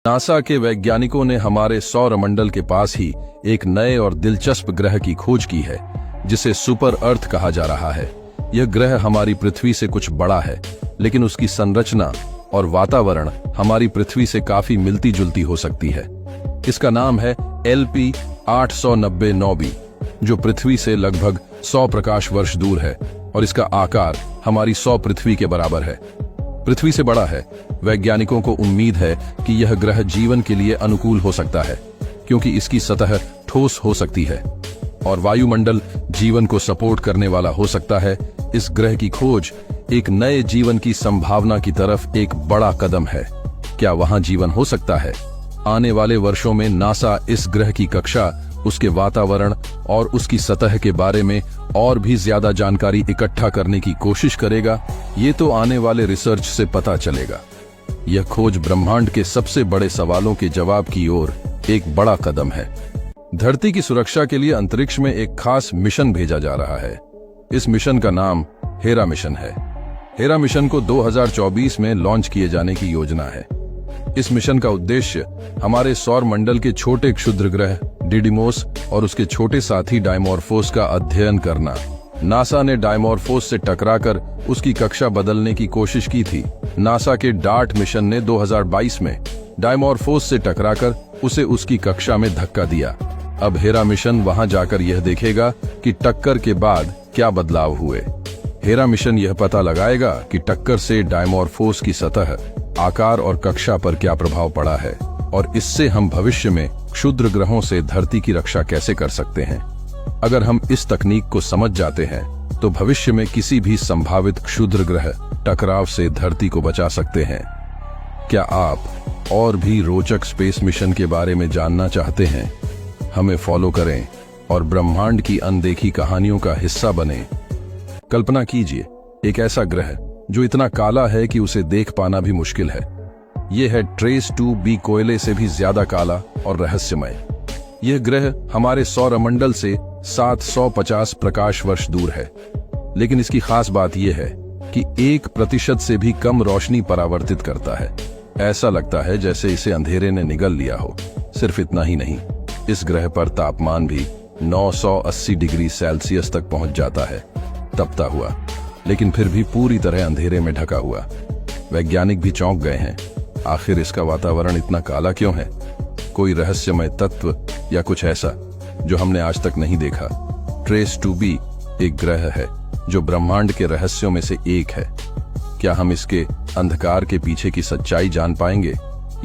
NASA के वैज्ञानिकों ने हमारे सौरमंडल के पास ही एक नए और दिलचस्प ग्रह की खोज की है, जिसे सुपर अर्थ कहा जा रहा है। यह ग्रह हमारी पृथ्वी से कुछ बड़ा है, लेकिन उसकी संरचना और वातावरण हमारी पृथ्वी से काफी मिलती जुलती हो सकती है। इसका नाम है LP 890b, जो पृथ्वी से लगभग 100 प्रकाश वर्ष दूर है और इसका आकार हमारी 100 पृथ्वी के बराबर है। पृथ्वी से बड़ा है। वैज्ञानिकों को उम्मीद है कि यह ग्रह जीवन के लिए अनुकूल हो सकता है, क्योंकि इसकी सतह ठोस हो सकती है और वायुमंडल जीवन को सपोर्ट करने वाला हो सकता है। इस ग्रह की खोज एक नए जीवन की संभावना की तरफ एक बड़ा कदम है। क्या वहां जीवन हो सकता है? आने वाले वर्षों में नासा इस ग्रह की कक्षा, उसके वातावरण और उसकी सतह के बारे में और भी ज्यादा जानकारी इकट्ठा करने की कोशिश करेगा। ये तो आने वाले रिसर्च से पता चलेगा। यह खोज ब्रह्मांड के सबसे बड़े सवालों के जवाब की ओर एक बड़ा कदम है। धरती की सुरक्षा के लिए अंतरिक्ष में एक खास मिशन भेजा जा रहा है। इस मिशन का नाम हेरा मिशन है। हेरा मिशन को 2024 में लॉन्च किए जाने की योजना है। इस मिशन का उद्देश्य हमारे सौर मंडल के छोटे क्षुद्र ग्रह डिडिमोस और उसके छोटे साथी डायमॉर्फोस का अध्ययन करना। नासा ने डायमॉर्फोस से टकराकर उसकी कक्षा बदलने की कोशिश की थी। नासा के डार्ट मिशन ने 2022 में डायमॉर्फोस से टकराकर उसे उसकी कक्षा में धक्का दिया। अब हेरा मिशन वहां जाकर यह देखेगा कि टक्कर के बाद क्या बदलाव हुए। हेरा मिशन यह पता लगाएगा कि टक्कर से डायमॉर्फोस की सतह, आकार और कक्षा पर क्या प्रभाव पड़ा है और इससे हम भविष्य में क्षुद्र ग्रहों से धरती की रक्षा कैसे कर सकते हैं। अगर हम इस तकनीक को समझ जाते हैं तो भविष्य में किसी भी संभावित क्षुद्र ग्रह टकराव से धरती को बचा सकते हैं। क्या आप और भी रोचक स्पेस मिशन के बारे में जानना चाहते हैं? हमें फॉलो करें और ब्रह्मांड की अनदेखी कहानियों का हिस्सा बने। कल्पना कीजिए, एक ऐसा ग्रह जो इतना काला है कि उसे देख पाना भी मुश्किल है। यह है ट्रेस 2b कोयले से भी ज्यादा काला और रहस्यमय। यह ग्रह हमारे सौरमंडल से 750 प्रकाश वर्ष दूर है, लेकिन इसकी खास बात यह है कि 1% से भी कम रोशनी परावर्तित करता है। ऐसा लगता है जैसे इसे अंधेरे ने निगल लिया हो। सिर्फ इतना ही नहीं, इस ग्रह पर तापमान भी 980 डिग्री सेल्सियस तक पहुंच जाता है, तपता हुआ, लेकिन फिर भी पूरी तरह अंधेरे में ढका हुआ। वैज्ञानिक भी चौंक गए हैं। आखिर इसका वातावरण इतना काला क्यों है? कोई रहस्यमय तत्व या कुछ ऐसा जो हमने आज तक नहीं देखा। ट्रेस 2b एक ग्रह है जो ब्रह्मांड के रहस्यों में से एक है। क्या हम इसके अंधकार के पीछे की सच्चाई जान पाएंगे,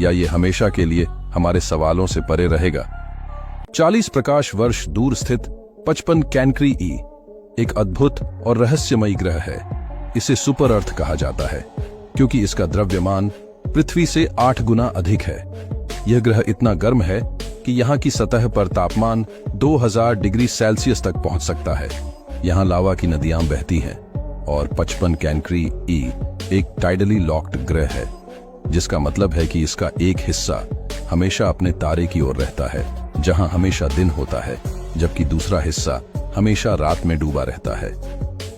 या ये हमेशा के लिए हमारे सवालों से परे रहेगा? 40 प्रकाश वर्ष दूर स्थित 55 कैनक्री ई एक अद्भुत और रहस्यमयी ग्रह है। इसे सुपर अर्थ कहा जाता है क्योंकि इसका द्रव्यमान पृथ्वी से 8 गुना अधिक है। यह ग्रह इतना गर्म है कि यहाँ की सतह पर तापमान 2000 डिग्री सेल्सियस तक पहुंच सकता है। यहाँ लावा की नदियां बहती हैं और 55 कैनक्री ई एक टाइडली लॉक्ड ग्रह है, जिसका मतलब है कि इसका एक हिस्सा हमेशा अपने तारे की ओर रहता है, जहां हमेशा दिन होता है, जबकि दूसरा हिस्सा हमेशा रात में डूबा रहता है।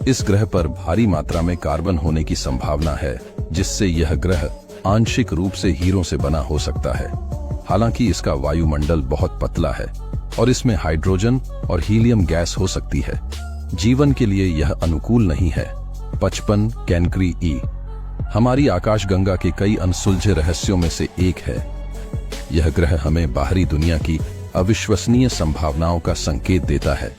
इस ग्रह पर भारी मात्रा में कार्बन होने की संभावना है, जिससे यह ग्रह आंशिक रूप से हीरों से बना हो सकता है। हालांकि इसका वायुमंडल बहुत पतला है और इसमें हाइड्रोजन और हीलियम गैस हो सकती है। जीवन के लिए यह अनुकूल नहीं है। 55 कैनक्री ई हमारी आकाशगंगा के कई अनसुलझे रहस्यों में से एक है। यह ग्रह हमें बाहरी दुनिया की अविश्वसनीय संभावनाओं का संकेत देता है।